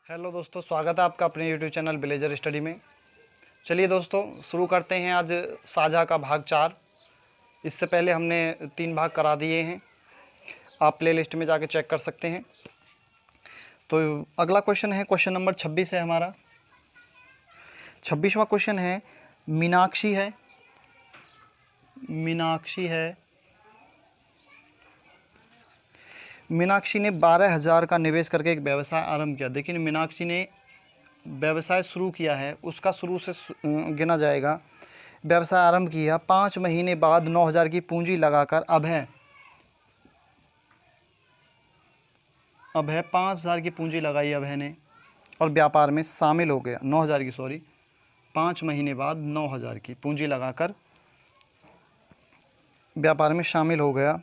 Hello दोस्तों, स्वागत है आपका अपने यूट्यूब चैनल विलेजर स्टडी में। चलिए दोस्तों, शुरू करते हैं आज साझा का भाग 4। इससे पहले हमने 3 भाग करा दिए हैं, आप प्लेलिस्ट में जाके चेक कर सकते हैं। तो अगला क्वेश्चन है, क्वेश्चन नंबर 26 है हमारा। 26वां क्वेश्चन है, मीनाक्षी है मीनाक्षी ने 12,000 का निवेश करके एक व्यवसाय आरंभ किया। देखिए, मीनाक्षी ने व्यवसाय शुरू किया है, उसका शुरू से गिना जाएगा। व्यवसाय आरंभ किया, 5 महीने बाद 9,000 की पूंजी लगाकर अभय 5,000 की पूंजी लगाई अभय ने और व्यापार में शामिल हो गया। 9,000 की 5 महीने बाद 9,000 की पूंजी लगाकर व्यापार में शामिल हो गया।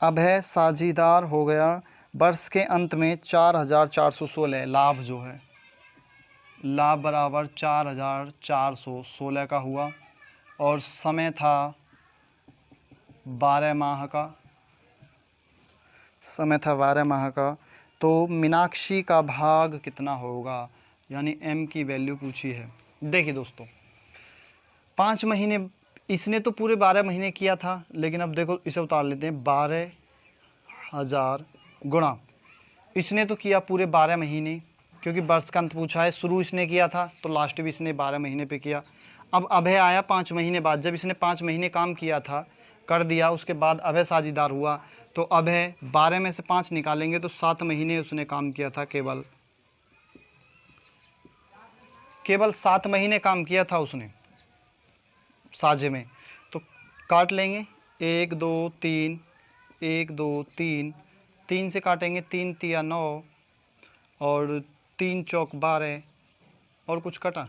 अभय साझीदार हो गया। वर्ष के अंत में 4,416 लाभ जो है, लाभ बराबर 4,416 का हुआ और समय था 12 माह का। तो मीनाक्षी का भाग कितना होगा, यानी m की वैल्यू पूछी है। देखिए दोस्तों, 5 महीने इसने तो पूरे 12 महीने किया था, लेकिन अब देखो इसे उतार लेते हैं। 12,000 गुणा, इसने तो किया पूरे 12 महीने, क्योंकि वर्ष का अंत पूछा है। शुरू इसने किया था तो लास्ट भी इसने 12 महीने पे किया। अब अभय आया 5 महीने बाद, जब इसने 5 महीने काम किया था, कर दिया, उसके बाद अभय साझीदार हुआ। तो अभय 12 में से 5 निकालेंगे तो 7 महीने उसने काम किया था। केवल 7 महीने काम किया था उसने साझे में। तो काट लेंगे, 1 2 3, 1 2 3, 3 से काटेंगे, 3 तिया 9 और 3 चौक 12 और कुछ कटा,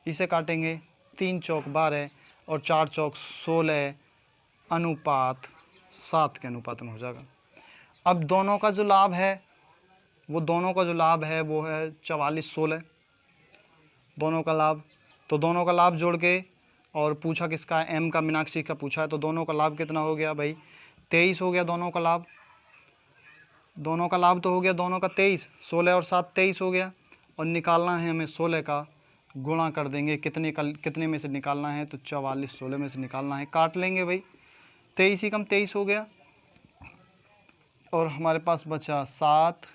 इसे काटेंगे, 3 चौक 12 और 4 चौक 16 अनुपात 7 के अनुपात में हो जाएगा। अब दोनों का जो लाभ है वो है 4416, दोनों का लाभ। तो दोनों का लाभ जोड़ के, और पूछा किसका है, m का, मीनाक्षी का पूछा है, तो दोनों का लाभ कितना हो गया भाई, 23 हो गया। दोनों का लाभ तो हो गया दोनों का 23, 16 और 7 23 हो गया। और निकालना है हमें 16 का, गुणा कर देंगे, कितने में से निकालना है, तो 44 16 में से निकालना है। काट लेंगे भाई, 23 ही कम 23 हो गया और हमारे पास बचा 7,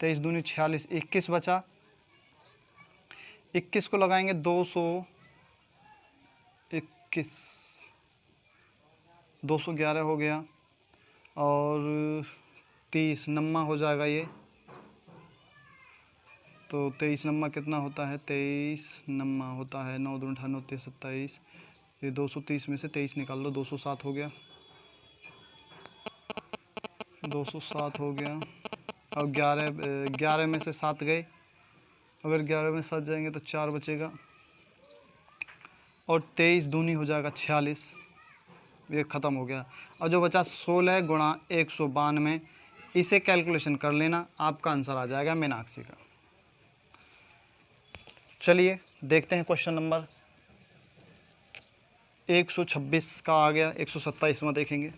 23 दूनी 46, 21 बचा। 21 को लगाएंगे 211 हो गया और 30 नम्मा हो जाएगा ये। तो 23 नम्मा कितना होता है, 23 नम्मा होता है 9 दूनी 18 23 27। ये 230 में से 23 निकाल लो, 207 हो गया, 207 हो गया। और 11 में से 7 गए, अगर 11 में 7 जाएंगे तो 4 बचेगा और 23 दूनी हो जाएगा 46, ये ख़त्म हो गया। और जो बचा 16 गुणा 192, इसे कैलकुलेशन कर लेना, आपका आंसर आ जाएगा मीनाक्षी का। चलिए देखते हैं क्वेश्चन नंबर 126 का आ गया, 127वां देखेंगे।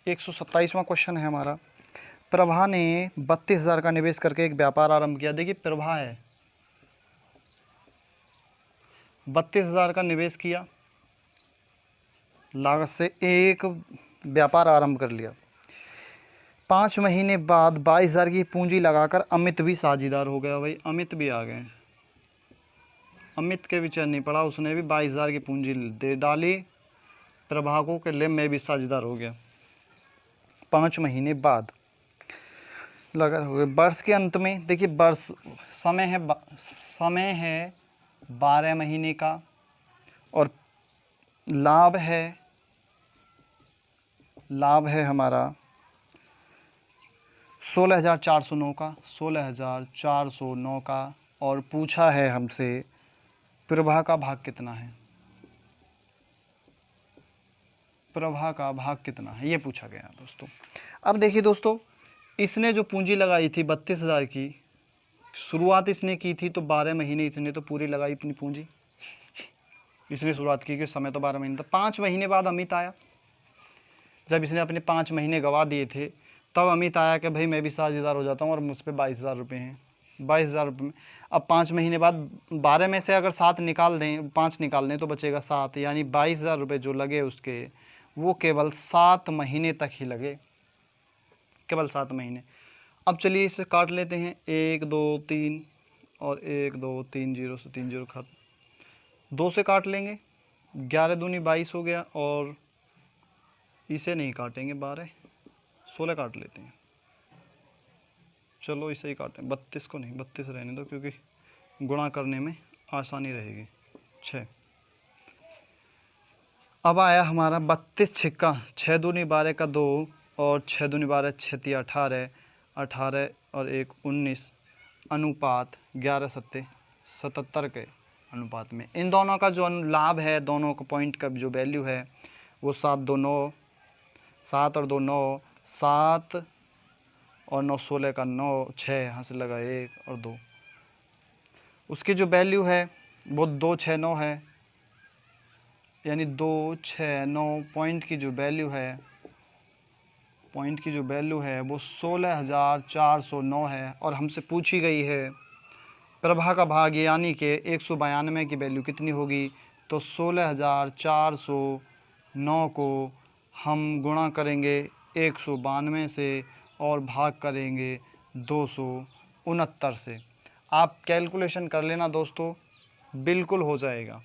एक 127वां क्वेश्चन है हमारा। प्रभा ने 32,000 का निवेश करके एक व्यापार आरंभ किया। देखिए, प्रभा है, 32,000 का निवेश किया, लागत से एक व्यापार आरंभ कर लिया। 5 महीने बाद 22,000 की पूंजी लगाकर अमित भी साझीदार हो गया। भाई अमित भी आ गए, अमित के भी चैन नहीं पड़ा, उसने भी 22,000 की पूंजी दे डाली प्रभा को के लिए, मैं भी साझीदार हो गया। 5 महीने बाद लगा हो गया। वर्ष के अंत में, देखिए वर्ष समय है 12 महीने का और लाभ है हमारा 16,409 का और पूछा है हमसे प्रभा का भाग कितना है, ये पूछा गया दोस्तों। अब देखिए दोस्तों, इसने जो पूंजी लगाई थी 32,000 की, शुरुआत इसने की थी तो 12 महीने इसने तो पूरी लगाई अपनी पूंजी। इसने शुरुआत की कि समय तो 12 महीने था। 5 महीने बाद अमित आया। जब इसने अपने 5 महीने गवा दिए थे तब अमित आया कि भाई मैं भी साझेदार हो जाता हूँ और मुझ पर 22,000 रुपये हैं। 22,000 रुपये में अब 5 महीने बाद 12 में से अगर 7 निकाल दें, 5 निकाल दें तो बचेगा 7, यानी 22,000 रुपये जो लगे उसके, वो केवल 7 महीने तक ही लगे, केवल 7 महीने। अब चलिए इसे काट लेते हैं। 1 2 3 और 1 2 3 0 से 3 0 खत्म। 2 से काट लेंगे, 11 दूनी 22 हो गया, और इसे नहीं काटेंगे, 12 16 काट लेते हैं। चलो इसे ही काटें, 32 को नहीं, 32 रहने दो क्योंकि गुणा करने में आसानी रहेगी। 6। अब आया हमारा 32 छिक्का, 6 दूनी 12 का 2 और 6 दूनी 12 6 18, 18 और 1 19 अनुपात 11 सत्ते 77 के अनुपात में। इन दोनों का जो लाभ है, दोनों का पॉइंट का जो वैल्यू है वो 7 2 9, 7 और 2 9, 7 और 9 16 का 9, 6 यहाँ से लगा 1 और 2। उसकी जो वैल्यू है वो 2 6 9 है, यानी 2 6 9 पॉइंट की जो वैल्यू है, पॉइंट की जो वैल्यू है वो 16,409 है। और हमसे पूछी गई है प्रभा का भाग, यानी कि 192 की वैल्यू कितनी होगी। तो 16,409 को हम गुणा करेंगे 192 से और भाग करेंगे 269 से। आप कैलकुलेशन कर लेना दोस्तों, बिल्कुल हो जाएगा।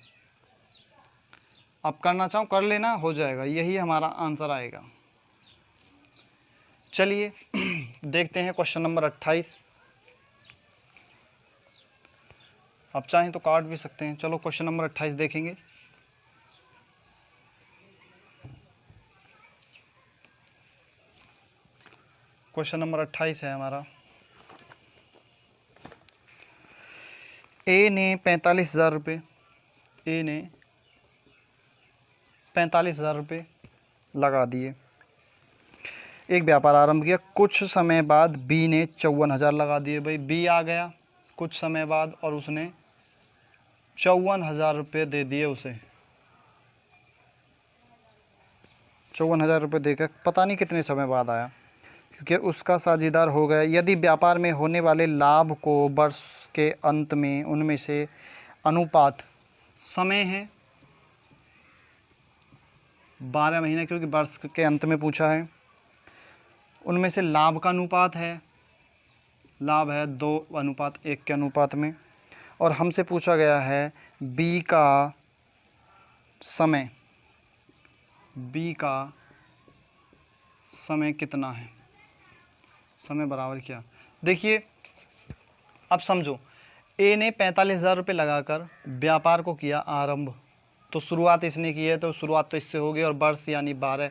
आप करना चाहो कर लेना, हो जाएगा, यही हमारा आंसर आएगा। चलिए देखते हैं क्वेश्चन नंबर 28। आप चाहें तो काट भी सकते हैं। चलो क्वेश्चन नंबर 28 देखेंगे। क्वेश्चन नंबर 28 है हमारा। ए ने 45,000 रुपये, ए ने 45,000 रुपये लगा दिए, एक व्यापार आरंभ किया। कुछ समय बाद बी ने 54,000 लगा दिए। भाई बी आ गया कुछ समय बाद और उसने 54,000 रुपये दे दिए उसे। 54,000 रुपये देकर पता नहीं कितने समय बाद आया, क्योंकि उसका साझेदार हो गया। यदि व्यापार में होने वाले लाभ को वर्ष के अंत में उनमें से अनुपात, समय है 12 महीने क्योंकि वर्ष के अंत में पूछा है, उनमें से लाभ का अनुपात है, लाभ है 2:1 के अनुपात में, और हमसे पूछा गया है बी का समय, बी का समय कितना है, समय बराबर क्या। देखिए अब समझो, ए ने 45,000 रुपये लगाकर व्यापार को किया आरंभ, तो शुरुआत इसने की है तो शुरुआत तो इससे होगी, और वर्ष यानी 12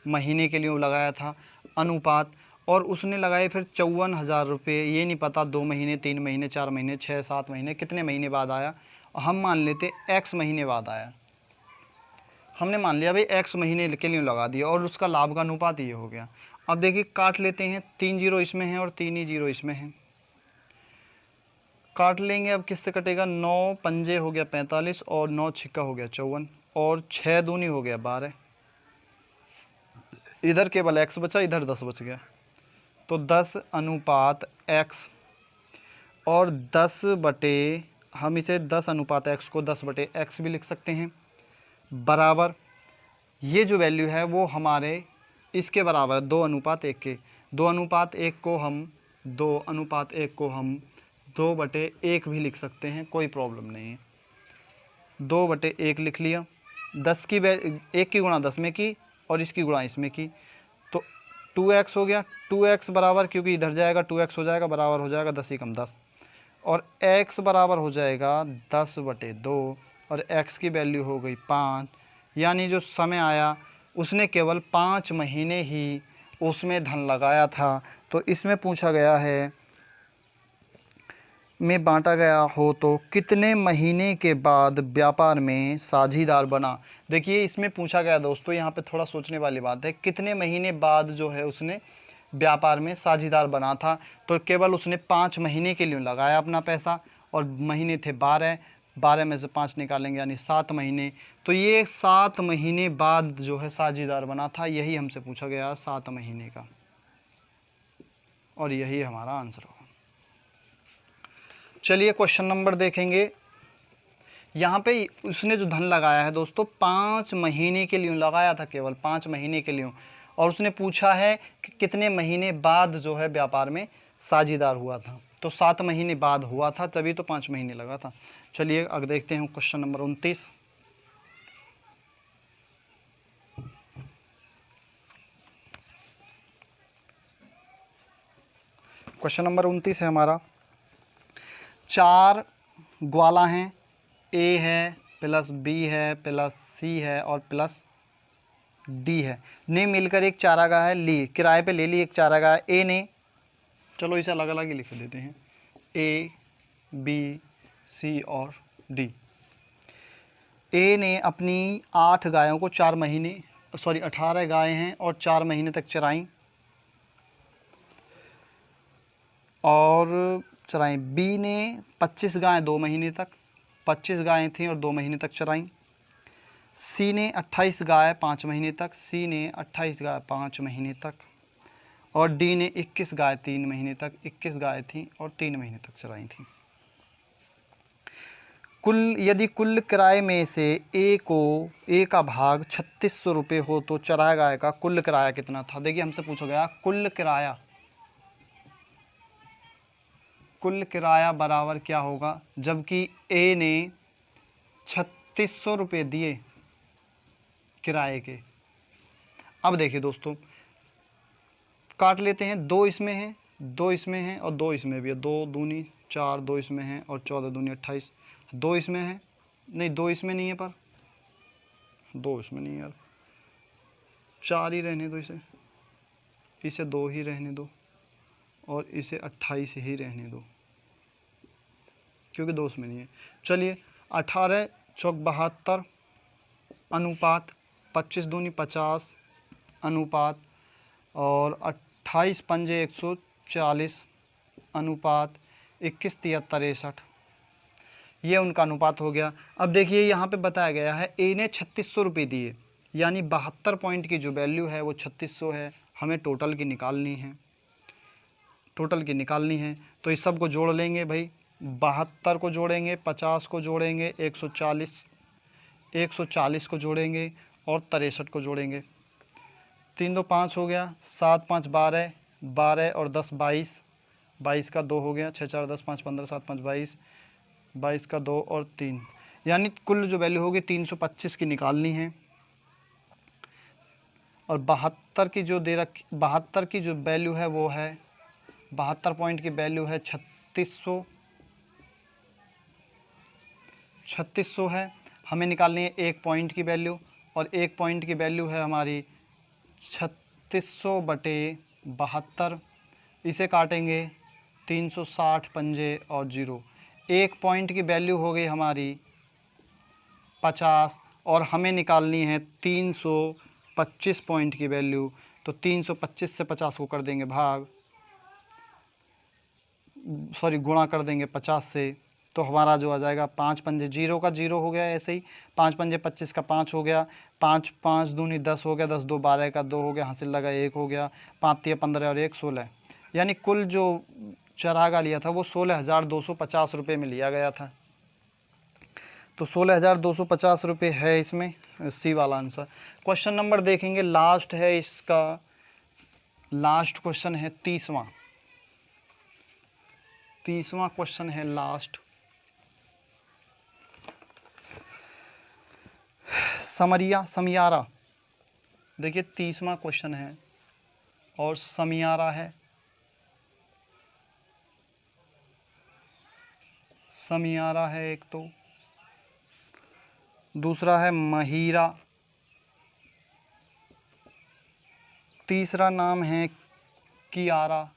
महीने के लिए वो लगाया था। अनुपात, और उसने लगाए फिर 54,000 रुपये, ये नहीं पता 2 महीने 3 महीने 4 महीने 6 7 महीने कितने महीने बाद आया। हम मान लेते x महीने बाद आया, हमने मान लिया भाई x महीने के लिए लगा दिया, और उसका लाभ का अनुपात ये हो गया। अब देखिए काट लेते हैं, 3 0 इसमें है और 3 ही 0 इसमें है, काट लेंगे। अब किससे कटेगा, 9 पंजे हो गया 45 और 9 छिक्का हो गया 54 और 6 दूनी हो गया 12, इधर केवल x बचा, इधर 10 बच गया, तो 10 अनुपात x, और 10 बटे, हम इसे 10 अनुपात x को 10 बटे x भी लिख सकते हैं, बराबर ये जो वैल्यू है वो हमारे इसके बराबर है 2:1 के। 2:1 को हम 2:1 को हम 2/1 भी लिख सकते हैं, कोई प्रॉब्लम नहीं है। 2/1 लिख लिया, 10 की 1 की गुणा 10 में की और इसकी गुणा इसमें की, तो 2x हो गया। 2x बराबर, क्योंकि इधर जाएगा 2x हो जाएगा, बराबर हो जाएगा 10 × 10, और x बराबर हो जाएगा 10/2, और x की वैल्यू हो गई 5, यानी जो समय आया उसने केवल 5 महीने ही उसमें धन लगाया था। तो इसमें पूछा गया है में बांटा गया हो तो कितने महीने के बाद व्यापार में साझीदार बना। देखिए इसमें पूछा गया दोस्तों, यहाँ पे थोड़ा सोचने वाली बात है, कितने महीने बाद जो है उसने व्यापार में साझीदार बना था। तो केवल उसने 5 महीने के लिए लगाया अपना पैसा, और महीने थे 12, 12 में से 5 निकालेंगे यानी 7 महीने। तो ये 7 महीने बाद जो है साझेदार बना था, यही हमसे पूछा गया 7 महीने का, और यही हमारा आंसर होगा। चलिए क्वेश्चन नंबर देखेंगे। यहाँ पे उसने जो धन लगाया है दोस्तों 5 महीने के लिए लगाया था, केवल 5 महीने के लिए, और उसने पूछा है कि कितने महीने बाद जो है व्यापार में साझेदार हुआ था। तो 7 महीने बाद हुआ था, तभी तो 5 महीने लगा था। चलिए अब देखते हैं क्वेश्चन नंबर 29। क्वेश्चन नंबर 29 है हमारा। 4 ग्वाला हैं, ए है प्लस बी है प्लस सी है और प्लस डी है, ने मिलकर एक चारागाह ली, किराए पे ले ली एक चारागाह। ए ने, चलो इसे अलग अलग ही लिख देते हैं, ए बी सी और डी। ए ने अपनी 8 गायों को 18 गायें हैं और 4 महीने तक चराईं और चराईं। बी ने 25 गायें 2 महीने तक, 25 गायें थीं और 2 महीने तक चराईं। सी ने 28 गाय 5 महीने तक, सी ने 28 गाय 5 महीने तक, और डी ने 21 गाय 3 महीने तक, 21 गाय थीं और 3 महीने तक चराई थीं। यदि कुल किराए में से ए का भाग 3600 रुपये हो तो चराई गाय का कुल किराया कितना था। देखिए हमसे पूछा गया कुल किराया बराबर क्या होगा, जबकि ए ने 3600 रुपये दिए किराए के। अब देखिए दोस्तों, काट लेते हैं, 2 इसमें हैं, 2 इसमें हैं और 2 इसमें भी है, 2 दूनी 4, 2 इसमें हैं और 14 दूनी 28, 2 इसमें है, नहीं 2 इसमें नहीं है, पर 2 इसमें नहीं है यार, 4 ही रहने दो, इसे 2 ही रहने दो और इसे 28 ही रहने दो, क्योंकि 2 इसमें नहीं है। चलिए 18 चौक 72 अनुपात 25 दूनी 50 अनुपात और 28 पंजे 140 अनुपात 21 73 61, ये उनका अनुपात हो गया। अब देखिए यहाँ पे बताया गया है ए ने 3600 रुपये दिए, यानी 72 पॉइंट की जो वैल्यू है वो 3600 है। हमें टोटल की निकालनी है, तो इस सब को जोड़ लेंगे भाई, 72 को जोड़ेंगे, 50 को जोड़ेंगे, 140 को जोड़ेंगे और 63 को जोड़ेंगे। 3 2 5 हो गया, 7 5 12, 12 और 10 22, 22 का 2 हो गया, 6 4 10 5 15 7 5 22, 22 का 2 और 3, यानी कुल जो वैल्यू होगी 325 की निकालनी है। और 72 की जो 72 की जो वैल्यू है वो है 72 पॉइंट की वैल्यू है 3600 है। हमें निकालनी है 1 पॉइंट की वैल्यू, और 1 पॉइंट की वैल्यू है हमारी 3600 बटे 72, इसे काटेंगे 360 पंजे और 0। 1 पॉइंट की वैल्यू हो गई हमारी 50 और हमें निकालनी है 325 पॉइंट की वैल्यू। तो 325 से 50 को कर देंगे गुणा कर देंगे 50 से, तो हमारा जो आ जाएगा 5 पंजे 0 का 0 हो गया, ऐसे ही 5 पंजे 25 का 5 हो गया, 5 5 दूनी 10 हो गया, 10 2 12 का 2 हो गया, हासिल लगा 1 हो गया, 5 3 15 और 1 16, यानी कुल जो चरागा लिया था वो 16,250 रुपये में लिया गया था। तो 16,250 रुपये है इसमें सी वाला आंसर। क्वेश्चन नंबर देखेंगे, लास्ट है इसका, लास्ट क्वेश्चन है 30वां क्वेश्चन है लास्ट। समियारा, देखिए 30वां क्वेश्चन है और समियारा है, एक तो, दूसरा है महीरा, तीसरा नाम है कियारा,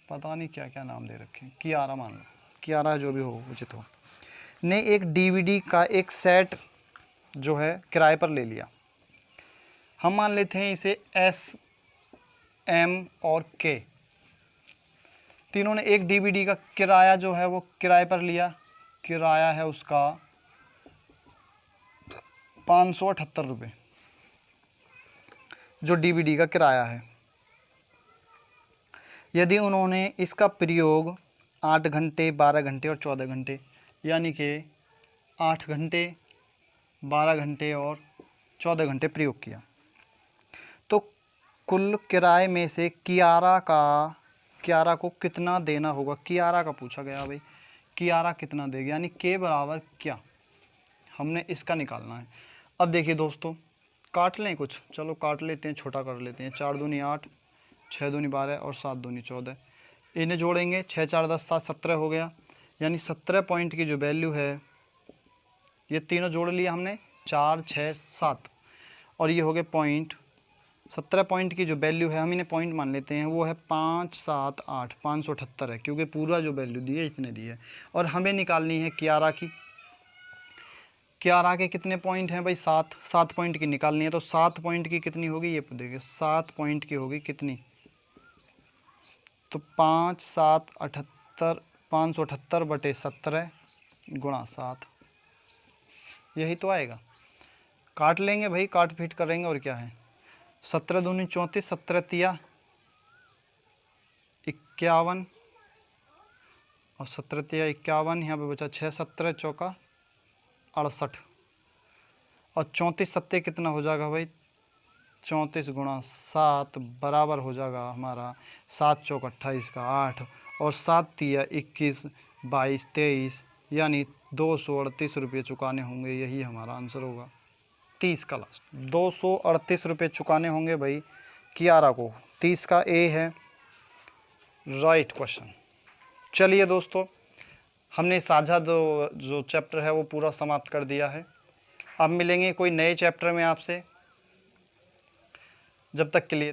पता नहीं क्या क्या नाम दे रखे हैं, कियारा मान लो, कियारा जो भी हो उचित हो, ने एक डीवीडी का एक सेट जो है किराए पर ले लिया। हम मान लेते हैं इसे एस एम और के, तीनों ने एक डीवीडी का किराया जो है वो किराए पर लिया, किराया है उसका 578 रुपये, जो डीवीडी का किराया है। यदि उन्होंने इसका प्रयोग 8 घंटे, 12 घंटे और 14 घंटे, यानी कि 8 घंटे, 12 घंटे और 14 घंटे प्रयोग किया, तो कुल किराए में से कियारा को कितना देना होगा। कियारा का पूछा गया भाई, कियारा कितना देगी, यानी के बराबर क्या, हमने इसका निकालना है। अब देखिए दोस्तों, काट लें कुछ, चलो काट लेते हैं, छोटा कर लेते हैं। 4 दूनी 8, 6 दूनी 12 और 7 दूनी 14। इन्हें जोड़ेंगे, 6 4 10 7 17 हो गया, यानी 17 पॉइंट की जो वैल्यू है, ये तीनों जोड़ लिया हमने, 4 6 7, और ये हो गए पॉइंट। 17 पॉइंट की जो वैल्यू है, हम इन्हें पॉइंट मान लेते हैं, वो है 5 7 8, 578 है, क्योंकि पूरा जो वैल्यू दी है इतने दी है। और हमें निकालनी है कियारा की। कियारा के कितने पॉइंट हैं भाई, 7 पॉइंट की निकालनी है। तो 7 पॉइंट की कितनी होगी, ये देखिए 7 पॉइंट की होगी कितनी, तो 5 7 78, 578 बटे 17 गुणा 7, यही तो आएगा। काट लेंगे भाई, काट पीट करेंगे, और क्या है। 17 दूनी 34, 17 तिया 51 और 17 तिया 51, यहाँ पे बचा 6 17 चौका 68, और 34 सत्ते कितना हो जाएगा भाई, 34 गुणा 7 बराबर हो जाएगा हमारा 7 चौक 28 का 8, और 7 तिया 21 22 23, यानी 238 रुपये चुकाने होंगे। यही हमारा आंसर होगा 30 का लास्ट। 238 रुपये चुकाने होंगे भाई कियारा को। 30 का ए है राइट क्वेश्चन। चलिए दोस्तों, हमने साझा जो चैप्टर है वो पूरा समाप्त कर दिया है। अब मिलेंगे कोई नए चैप्टर में आपसे, जब तक के लिए